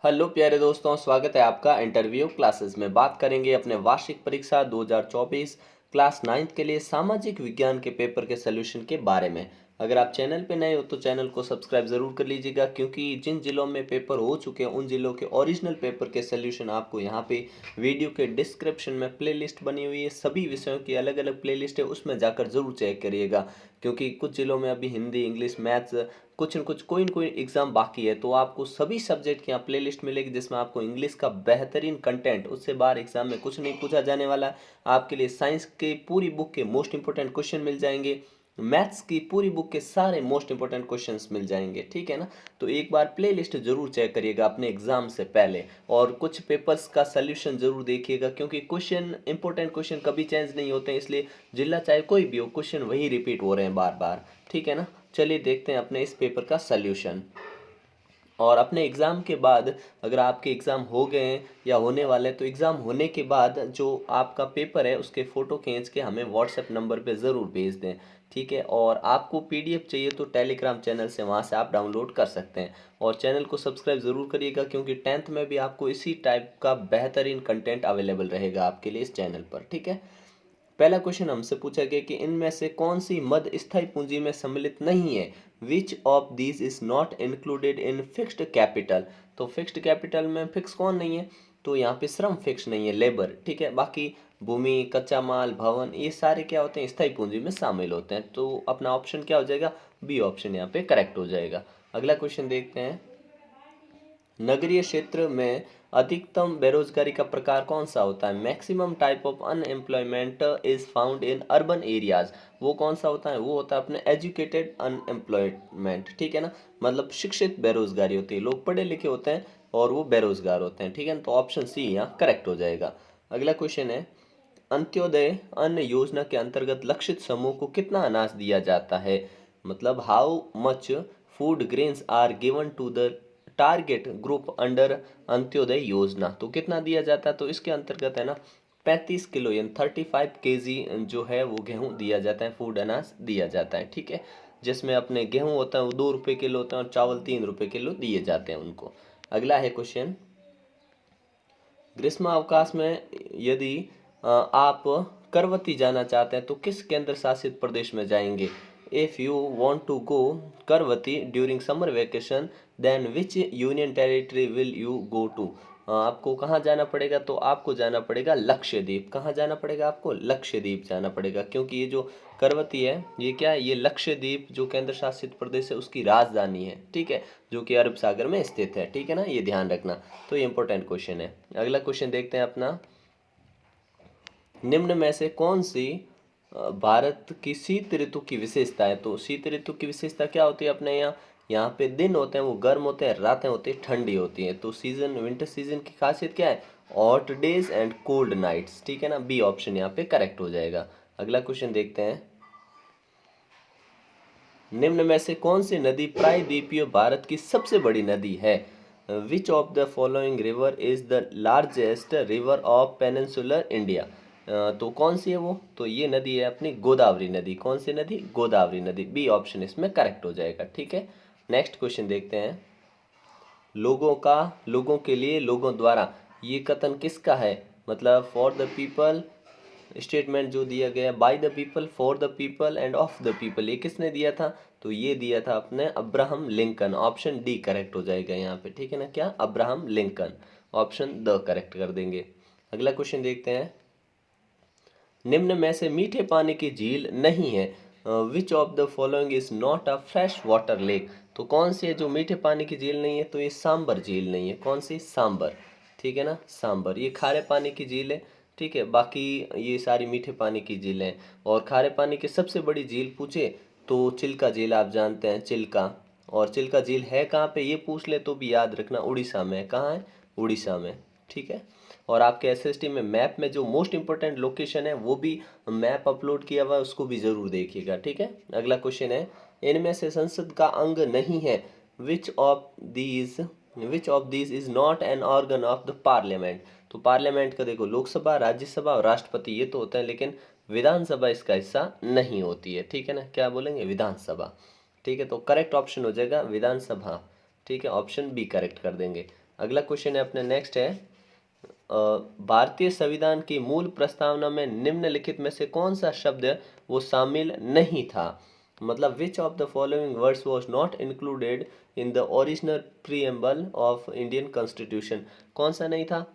Hello प्यारे दोस्तों, स्वागत है आपका इंटरव्यू क्लासेस में। बात करेंगे अपने वार्षिक परीक्षा 2024 क्लास 9th के लिए सामाजिक विज्ञान के पेपर के सॉल्यूशन के बारे में। अगर आप चैनल पे नए हो तो चैनल को सब्सक्राइब ज़रूर कर लीजिएगा, क्योंकि जिन जिलों में पेपर हो चुके हैं उन जिलों के ओरिजिनल पेपर के सॉल्यूशन आपको यहाँ पे वीडियो के डिस्क्रिप्शन में प्लेलिस्ट बनी हुई है। सभी विषयों की अलग अलग प्लेलिस्ट है, उसमें जाकर ज़रूर चेक करिएगा, क्योंकि कुछ जिलों में अभी हिंदी, इंग्लिश, मैथ्स, कुछ न कुछ कोई न कोई एग्ज़ाम बाकी है। तो आपको सभी सब्जेक्ट की यहाँ प्लेलिस्ट मिलेगी, जिसमें आपको इंग्लिश का बेहतरीन कंटेंट, उससे बाहर एग्जाम में कुछ नहीं पूछा जाने वाला है। आपके लिए साइंस के पूरी बुक के मोस्ट इंपॉर्टेंट क्वेश्चन मिल जाएंगे, मैथ्स की पूरी बुक के सारे मोस्ट इंपॉर्टेंट क्वेश्चंस मिल जाएंगे, ठीक है ना। तो एक बार प्लेलिस्ट जरूर चेक करिएगा अपने एग्जाम से पहले, और कुछ पेपर्स का सल्यूशन जरूर देखिएगा, क्योंकि क्वेश्चन, इंपॉर्टेंट क्वेश्चन कभी चेंज नहीं होते हैं, इसलिए जिला चाहे कोई भी हो, क्वेश्चन वही रिपीट हो रहे हैं बार बार, ठीक है ना। चलिए देखते हैं अपने इस पेपर का सल्यूशन। और अपने एग्ज़ाम के बाद, अगर आपके एग्ज़ाम हो गए हैं या होने वाले हैं, तो एग्ज़ाम होने के बाद जो आपका पेपर है उसके फ़ोटो खींच के हमें व्हाट्सएप नंबर पे ज़रूर भेज दें, ठीक है। और आपको पीडीएफ चाहिए तो टेलीग्राम चैनल से, वहाँ से आप डाउनलोड कर सकते हैं। और चैनल को सब्सक्राइब ज़रूर करिएगा, क्योंकि 10th में भी आपको इसी टाइप का बेहतरीन कंटेंट अवेलेबल रहेगा आपके लिए इस चैनल पर, ठीक है। पहला क्वेश्चन हमसे पूछा गया कि इनमें से कौन सी मद स्थायी पूंजी में सम्मिलित नहीं है। Which of these is not included in fixed capital. तो फिक्स्ड कैपिटल में फिक्स कौन नहीं है, तो यहाँ पे श्रम फिक्स नहीं है, लेबर, ठीक है। बाकी भूमि, कच्चा माल, भवन, ये सारे क्या होते हैं, स्थायी पूंजी में शामिल होते हैं। तो अपना ऑप्शन क्या हो जाएगा, बी ऑप्शन यहाँ पे करेक्ट हो जाएगा। अगला क्वेश्चन देखते हैं। नगरीय क्षेत्र में अधिकतम बेरोजगारी का प्रकार कौन सा होता है। Maximum type of unemployment is found in urban areas. वो कौन सा होता है, वो होता है अपने एजुकेटेड अनएम्प्लॉयमेंट, ठीक है ना। मतलब शिक्षित बेरोजगारी होती है, लोग पढ़े लिखे होते हैं और वो बेरोजगार होते हैं, ठीक है ना। तो ऑप्शन सी यहाँ करेक्ट हो जाएगा। अगला क्वेश्चन है, अंत्योदय अन्न योजना के अंतर्गत लक्षित समूह को कितना अनाज दिया जाता है। मतलब how much food grains are given to the target group under Antyodaya Yojana. तो कितना दिया जाता है, तो इसके अंतर्गत है ना 35 किलो यानी 35 kg जो है वो गेहूं दिया जाता है, फूड अनाज दिया जाता है, ठीक है। जिसमें अपने गेहूं होता है वो 2 रुपये किलो होता है, और चावल 3 रुपये किलो दिए जाते हैं उनको। अगला है क्वेश्चन, ग्रीष्म अवकाश में यदि आप करवती जाना चाहते हैं तो किस केंद्र शासित प्रदेश में जाएंगे। If you want to go Kavaratti during summer vacation, then which union territory will you go to. आपको कहाँ जाना पड़ेगा, तो आपको जाना पड़ेगा लक्षद्वीप। कहाँ जाना पड़ेगा, आपको लक्षद्वीप जाना पड़ेगा, क्योंकि ये जो करवती है ये क्या है, ये लक्षद्वीप जो केंद्र शासित प्रदेश है उसकी राजधानी है, ठीक है, जो कि अरब सागर में स्थित है, ठीक है ना, ये ध्यान रखना। तो ये इंपॉर्टेंट क्वेश्चन है। अगला क्वेश्चन देखते हैं अपना, निम्न में से कौन सी भारत की शीत ऋतु की विशेषता है। तो शीत ऋतु की विशेषता क्या होती है अपने यहाँ, यहाँ पे दिन होते हैं वो गर्म होते हैं, रातें होती हैं ठंडी होती हैं। तो सीजन, विंटर सीजन की खासियत क्या है, hot days and cold nights, ठीक है ना। बी ऑप्शन यहाँ पे करेक्ट हो जाएगा। अगला क्वेश्चन देखते हैं, निम्न में से कौन सी नदी प्रायद्वीपीय भारत की सबसे बड़ी नदी है। Which of the following river is the largest river of peninsular India. तो कौन सी है वो, तो ये नदी है अपनी गोदावरी नदी। कौन सी नदी, गोदावरी नदी। बी ऑप्शन इसमें करेक्ट हो जाएगा, ठीक है। नेक्स्ट क्वेश्चन देखते हैं, लोगों का, लोगों के लिए, लोगों द्वारा, ये कथन किसका है। मतलब फॉर द पीपल, स्टेटमेंट जो दिया गया by the people, for the people end of the people, ये किसने दिया था, तो ये दिया था अपने Abraham Lincoln. Option D correct हो जाएगा यहाँ पे, ठीक है ना, क्या, Abraham Lincoln. Option the correct कर देंगे। अगला क्वेश्चन देखते हैं, निम्न में से मीठे पानी की झील नहीं है। Which of the following is not a fresh water lake. तो कौन सी है जो मीठे पानी की झील नहीं है, तो ये सांबर झील नहीं है। कौन सी, सांबर, ठीक है ना, सांबर। ये खारे पानी की झील है, ठीक है। बाकी ये सारी मीठे पानी की झीलें हैं। और खारे पानी की सबसे बड़ी झील पूछे तो चिल्का झील, आप जानते हैं चिल्का। और चिल्का झील है कहाँ पे, ये पूछ ले तो भी याद रखना, उड़ीसा में। कहाँ है, उड़ीसा में, ठीक है। और आपके एसएसटी में मैप में जो मोस्ट इंपॉर्टेंट लोकेशन है वो भी मैप अपलोड किया हुआ है, उसको भी ज़रूर देखिएगा, ठीक है। अगला क्वेश्चन है, इनमें से संसद का अंग नहीं है। Which of these, which of these is not an organ of the parliament. तो पार्लियामेंट का देखो, लोकसभा, राज्यसभा और राष्ट्रपति ये तो होता है, लेकिन विधानसभा इसका हिस्सा नहीं होती है, ठीक है ना। क्या बोलेंगे, विधानसभा, ठीक है। तो करेक्ट ऑप्शन हो जाएगा विधानसभा, ठीक है, ऑप्शन बी करेक्ट कर देंगे। अगला क्वेश्चन है अपने नेक्स्ट है भारतीय संविधान की मूल प्रस्तावना में निम्नलिखित में से कौन सा शब्द वो शामिल नहीं था, मतलब which of the following words was not included in the original preamble of Indian constitution, कौन सा नहीं था।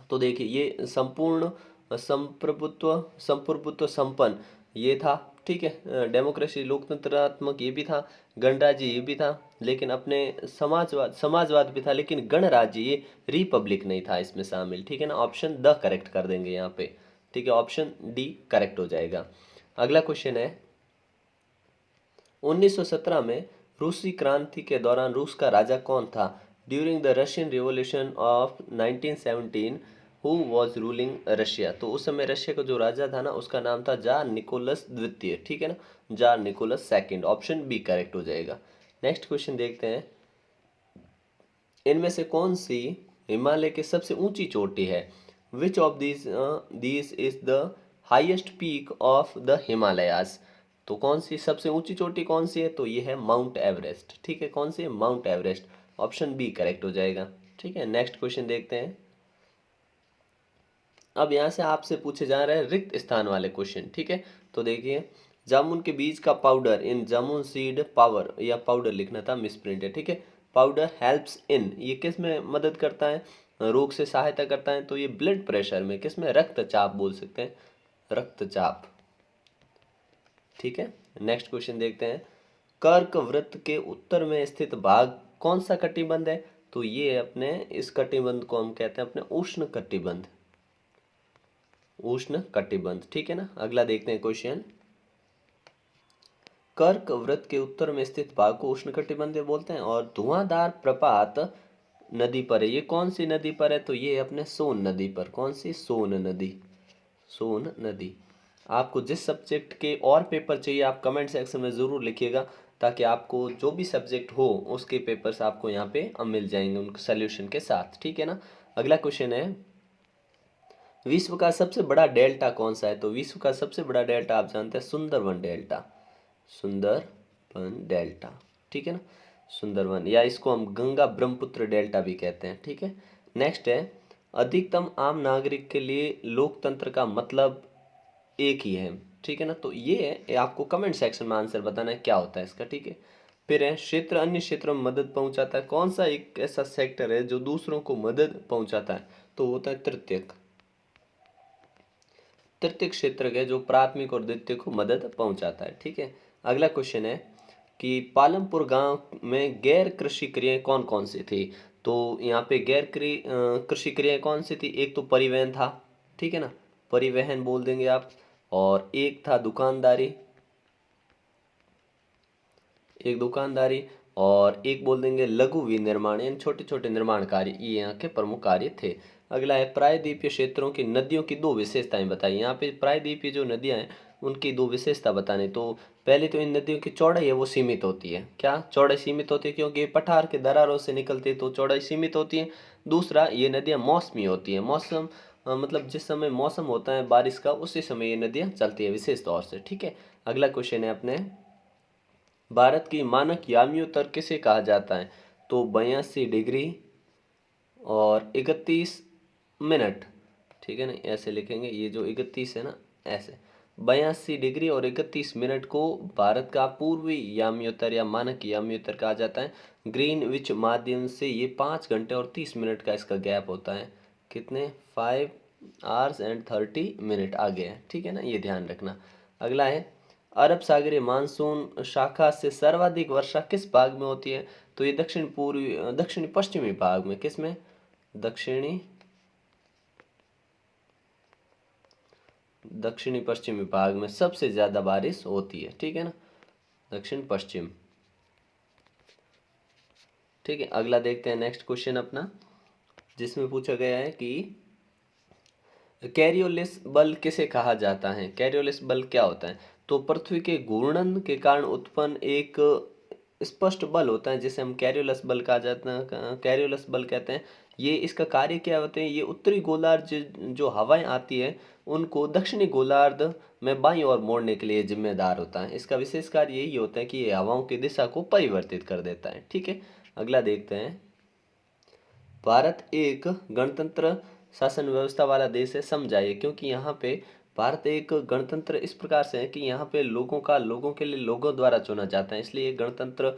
तो देखिए ये संपूर्ण संप्रभुत्व संप्रभुत्व संपन्न ये था, ठीक है, डेमोक्रेसी लोकतंत्रात्मक ये भी था, गणराज्य ये भी था, लेकिन अपने समाजवाद समाजवाद भी था, लेकिन गणराज्य ये रिपब्लिक नहीं था इसमें शामिल, ठीक है ना। ऑप्शन द करेक्ट कर देंगे यहाँ पे, ठीक है, ऑप्शन डी करेक्ट हो जाएगा। अगला क्वेश्चन है 1917 में रूसी क्रांति के दौरान रूस का राजा कौन था। During the Russian revolution of 1917 who was ruling Russia, तो उस समय रशिया का जो राजा था ना उसका नाम था जार निकोलस द्वितीय, ठीक है ना, tsar Nicholas second, option B correct हो जाएगा। नेक्स्ट क्वेश्चन देखते हैं इनमें से कौन सी हिमालय की सबसे ऊंची चोटी है। Which of these is the highest peak of the Himalayas, तो कौन सी सबसे ऊंची चोटी कौन सी है, तो ये है माउंट एवरेस्ट, ठीक है, कौन सी है, Mount Everest, option B correct हो जाएगा। ठीक है, नेक्स्ट क्वेश्चन देखते हैं। अब यहाँ से आपसे पूछे जा रहे हैं रिक्त स्थान वाले क्वेश्चन, ठीक है, तो देखिए जामुन के बीज का पाउडर इन जामुन सीड पावर, या पाउडर लिखना था मिसप्रिंट है, ठीक है, पाउडर हेल्प्स इन ये किस में मदद करता है, रोग से सहायता करता है, तो ये ब्लड प्रेशर में, किस में, रक्तचाप बोल सकते हैं, रक्तचाप, ठीक है। नेक्स्ट क्वेश्चन देखते हैं कर्क वृत्त के उत्तर में स्थित भाग कौन सा कटिबंध है, तो ये अपने इस कटिबंध को हम कहते हैं अपने उष्ण कटिबंध, उष्ण कटिबंध, ठीक है ना। अगला देखते हैं क्वेश्चन कर्क वृत्त के उत्तर में स्थित भाग को उष्ण कटिबंधीय बोलते हैं, और धुआंधार प्रपात नदी पर है, ये कौन सी नदी पर है, तो ये अपने सोन नदी पर, कौन सी, सोन नदी, सोन नदी। आपको जिस सब्जेक्ट के और पेपर चाहिए आप कमेंट सेक्शन में ज़रूर लिखिएगा, ताकि आपको जो भी सब्जेक्ट हो उसके पेपर्स आपको यहाँ पे मिल जाएंगे उनके सोल्यूशन के साथ, ठीक है ना। अगला क्वेश्चन है विश्व का सबसे बड़ा डेल्टा कौन सा है, तो विश्व का सबसे बड़ा डेल्टा आप जानते हैं सुंदरवन डेल्टा, सुंदरवन डेल्टा, ठीक है ना, सुंदरवन, या इसको हम गंगा ब्रह्मपुत्र डेल्टा भी कहते हैं, ठीक है। नेक्स्ट है अधिकतम आम नागरिक के लिए लोकतंत्र का मतलब एक ही है, ठीक है ना, तो ये आपको कमेंट सेक्शन में आंसर बताना है क्या होता है इसका, ठीक है। फिर है क्षेत्र अन्य क्षेत्रों में मदद पहुंचाता है, कौन सा एक ऐसा सेक्टर है जो दूसरों को मदद पहुंचाता है, तो होता है तृतीयक, तृतीय क्षेत्र के जो प्राथमिक और द्वितीय को मदद पहुंचाता है, ठीक है। अगला क्वेश्चन है कि पालमपुर गांव में गैर कृषि क्रियाएं कौन कौन सी थी, तो यहाँ पे गैर कृषि क्रियाएं कौन सी थी, एक तो परिवहन था, ठीक है ना, परिवहन बोल देंगे आप, और एक था दुकानदारी, एक दुकानदारी, और एक बोल देंगे लघु विनिर्माण यानी छोटे छोटे निर्माण कार्य, ये यहाँ के प्रमुख कार्य थे। अगला है प्रायद्वीपीय क्षेत्रों की नदियों की दो विशेषताएं बताइए, यहाँ पे प्रायद्वीपीय जो नदियां हैं उनकी दो विशेषता बताने, तो पहले तो इन नदियों की चौड़ाई है वो सीमित होती है, क्या चौड़ाई सीमित होती है, क्योंकि पठार के दरारों से निकलती है तो चौड़ाई सीमित होती है। दूसरा ये नदियाँ मौसमी होती हैं, मौसम मतलब जिस समय मौसम होता है बारिश का उसी समय ये नदियाँ चलती है विशेष तौर से, ठीक है। अगला क्वेश्चन है अपने भारत की मानक यामी उत्तर किसे कहा जाता है, तो 82 डिग्री और 31 मिनट, ठीक है ना, ऐसे लिखेंगे, ये जो 31 है ना ऐसे 82 डिग्री और 31 मिनट को भारत का पूर्वी याम्योत्तर या मानक याम्योत्तर कहा जाता है। ग्रीनविच माध्यम से ये 5 घंटे और 30 मिनट का इसका गैप होता है, कितने, 5 hours and 30 minutes आगे है, ठीक है ना, ये ध्यान रखना। अगला है अरब सागरीय मानसून शाखा से सर्वाधिक वर्षा किस भाग में होती है, तो ये दक्षिण पूर्वी दक्षिणी पश्चिमी भाग में, किस में, दक्षिणी दक्षिणी पश्चिमी भाग में सबसे ज्यादा बारिश होती है, ठीक है ना, दक्षिण पश्चिम, ठीक है। अगला देखते हैं नेक्स्ट क्वेश्चन अपना, जिसमें पूछा गया है कि कैरियोलिस बल किसे कहा जाता है, कैरियोलिस बल क्या होता है, तो पृथ्वी के घूर्णन के कारण उत्पन्न एक स्पष्ट बल होता है जिसे हम कैरियोलस बल कहा जाता है, कैरियोलस बल कहते हैं। ये इसका कार्य क्या होते हैं, ये उत्तरी गोलार्ध जो हवाएं आती है उनको दक्षिणी गोलार्ध में बाईं ओर मोड़ने के लिए जिम्मेदार होता है। इसका विशेष कार्य यही होता है कि ये हवाओं की दिशा को परिवर्तित कर देता है, ठीक है। अगला देखते हैं भारत एक गणतंत्र शासन व्यवस्था वाला देश है, समझाइए। क्योंकि यहाँ पे भारत एक गणतंत्र इस प्रकार से है कि यहाँ पे लोगों के लिए लोगों द्वारा चुना जाता है, इसलिए गणतंत्र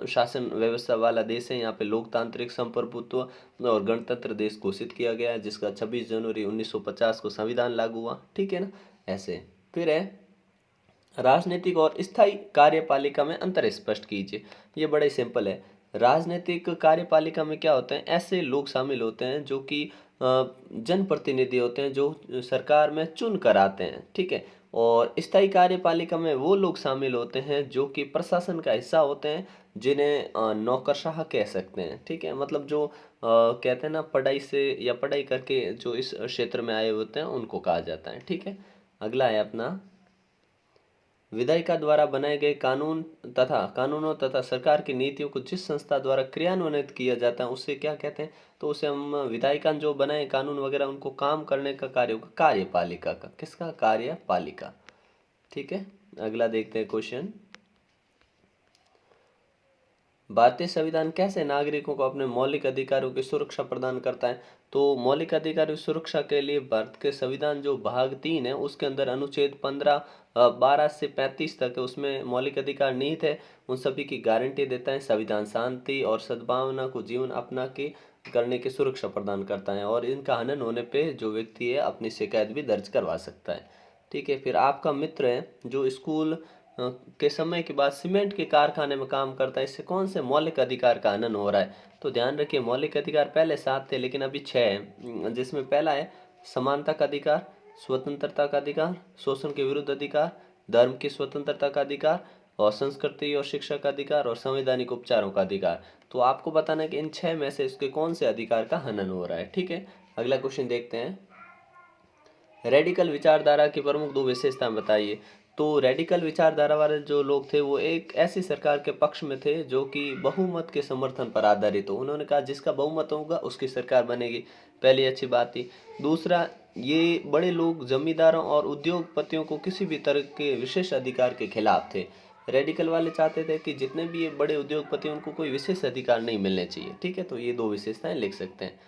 शासन व्यवस्था वाला देश है। यहाँ पे लोकतांत्रिक संप्रभुत्व और गणतंत्र देश घोषित किया गया है, जिसका 26 जनवरी 1950 को संविधान लागू हुआ, ठीक है ना। ऐसे फिर है राजनीतिक और स्थायी कार्यपालिका में अंतर स्पष्ट कीजिए। ये बड़े सिंपल है। राजनीतिक कार्यपालिका में क्या होते हैं, ऐसे लोग शामिल होते हैं जो कि जनप्रतिनिधि होते हैं, जो सरकार में चुन कर आते हैं, ठीक है। और स्थायी कार्यपालिका में वो लोग शामिल होते हैं जो कि प्रशासन का हिस्सा होते हैं, जिन्हें नौकरशाह कह सकते हैं, ठीक है। मतलब जो कहते हैं ना, पढ़ाई से या पढ़ाई करके जो इस क्षेत्र में आए होते हैं उनको कहा जाता है, ठीक है। अगला है अपना विधायिका द्वारा बनाए गए कानूनों तथा सरकार की नीतियों को जिस संस्था द्वारा क्रियान्वित किया जाता है उसे क्या कहते हैं, तो उसे हम विधायिका जो बनाए कानून वगैरह उनको काम करने का कार्य होगा कार्यपालिका का। किसका? कार्यपालिका, ठीक है। अगला देखते हैं क्वेश्चन। भारतीय संविधान कैसे नागरिकों को अपने मौलिक अधिकारों की सुरक्षा प्रदान करता है, तो मौलिक अधिकारों की सुरक्षा के लिए भारत के संविधान जो भाग 3 है उसके अंदर अनुच्छेद 15 12 से 35 तक है, उसमें मौलिक अधिकार निहित है, उन सभी की गारंटी देता है। संविधान शांति और सद्भावना को जीवन अपना के करने की सुरक्षा प्रदान करता है, और इनका हनन होने पे जो व्यक्ति है अपनी शिकायत भी दर्ज करवा सकता है, ठीक है। फिर आपका मित्र है जो स्कूल के समय के बाद सीमेंट के कारखाने में काम करता है, इससे कौन से मौलिक अधिकार का हनन हो रहा है, तो ध्यान रखिए मौलिक अधिकार पहले 7 थे लेकिन अभी 6 हैं, जिसमें पहला है समानता का अधिकार, स्वतंत्रता का अधिकार, शोषण के विरुद्ध अधिकार, धर्म की स्वतंत्रता का अधिकार, और संस्कृति और शिक्षा का अधिकार, और संवैधानिक उपचारों का अधिकार। तो आपको बताना है कि इन 6 में से इसके कौन से अधिकार का हनन हो रहा है, ठीक है। अगला क्वेश्चन देखते हैं। रेडिकल विचारधारा की प्रमुख 2 विशेषताएं बताइए। तो रेडिकल विचारधारा वाले जो लोग थे वो एक ऐसी सरकार के पक्ष में थे जो कि बहुमत के समर्थन पर आधारित हो। उन्होंने कहा जिसका बहुमत होगा उसकी सरकार बनेगी, पहली अच्छी बात थी। दूसरा, ये बड़े लोग जमींदारों और उद्योगपतियों को किसी भी तरह के विशेष अधिकार के खिलाफ थे। रेडिकल वाले चाहते थे कि जितने भी ये बड़े उद्योगपति उनको कोई विशेष अधिकार नहीं मिलने चाहिए, ठीक है। तो ये 2 विशेषताएं लिख सकते हैं।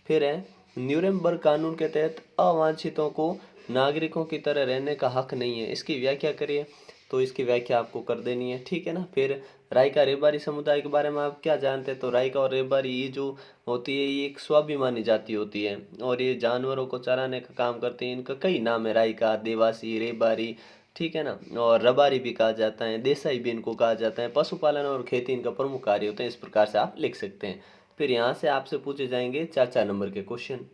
फिर है न्यूरेमबर्ग कानून के तहत अवांछितों को नागरिकों की तरह रहने का हक नहीं है, इसकी व्याख्या करिए। तो इसकी व्याख्या आपको कर देनी है, ठीक है ना। फिर राइका रेबारी समुदाय के बारे में आप क्या जानते हैं, तो राइका और रेबारी ये जो होती है ये एक स्वाभिमानी जाति होती है, और ये जानवरों को चराने का काम करते हैं। इनका कई नाम है, राइका, देवासी, रेबारी, ठीक है ना। और रबारी भी कहा जाता है, देसाई भी इनको कहा जाता है। पशुपालन और खेती इनका प्रमुख कार्य होते हैं, इस प्रकार से आप लिख सकते हैं। फिर यहाँ से आपसे पूछे जाएंगे 4 नंबर के क्वेश्चन,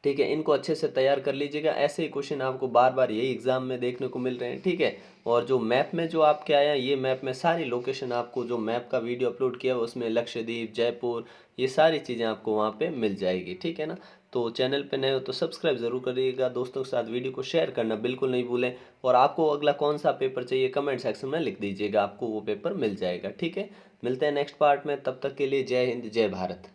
ठीक है। इनको अच्छे से तैयार कर लीजिएगा, ऐसे ही क्वेश्चन आपको बार बार यही एग्जाम में देखने को मिल रहे हैं, ठीक है। और जो मैप में जो आपके आया, ये मैप में सारी लोकेशन आपको, जो मैप का वीडियो अपलोड किया हुआ उसमें लक्षद्वीप, जयपुर, ये सारी चीज़ें आपको वहाँ पे मिल जाएगी, ठीक है ना। तो चैनल पे नए हो तो सब्सक्राइब जरूर करिएगा, दोस्तों के साथ वीडियो को शेयर करना बिल्कुल नहीं भूलें, और आपको अगला कौन सा पेपर चाहिए कमेंट सेक्शन में लिख दीजिएगा, आपको वो पेपर मिल जाएगा, ठीक है। मिलते हैं नेक्स्ट पार्ट में, तब तक के लिए जय हिंद, जय भारत।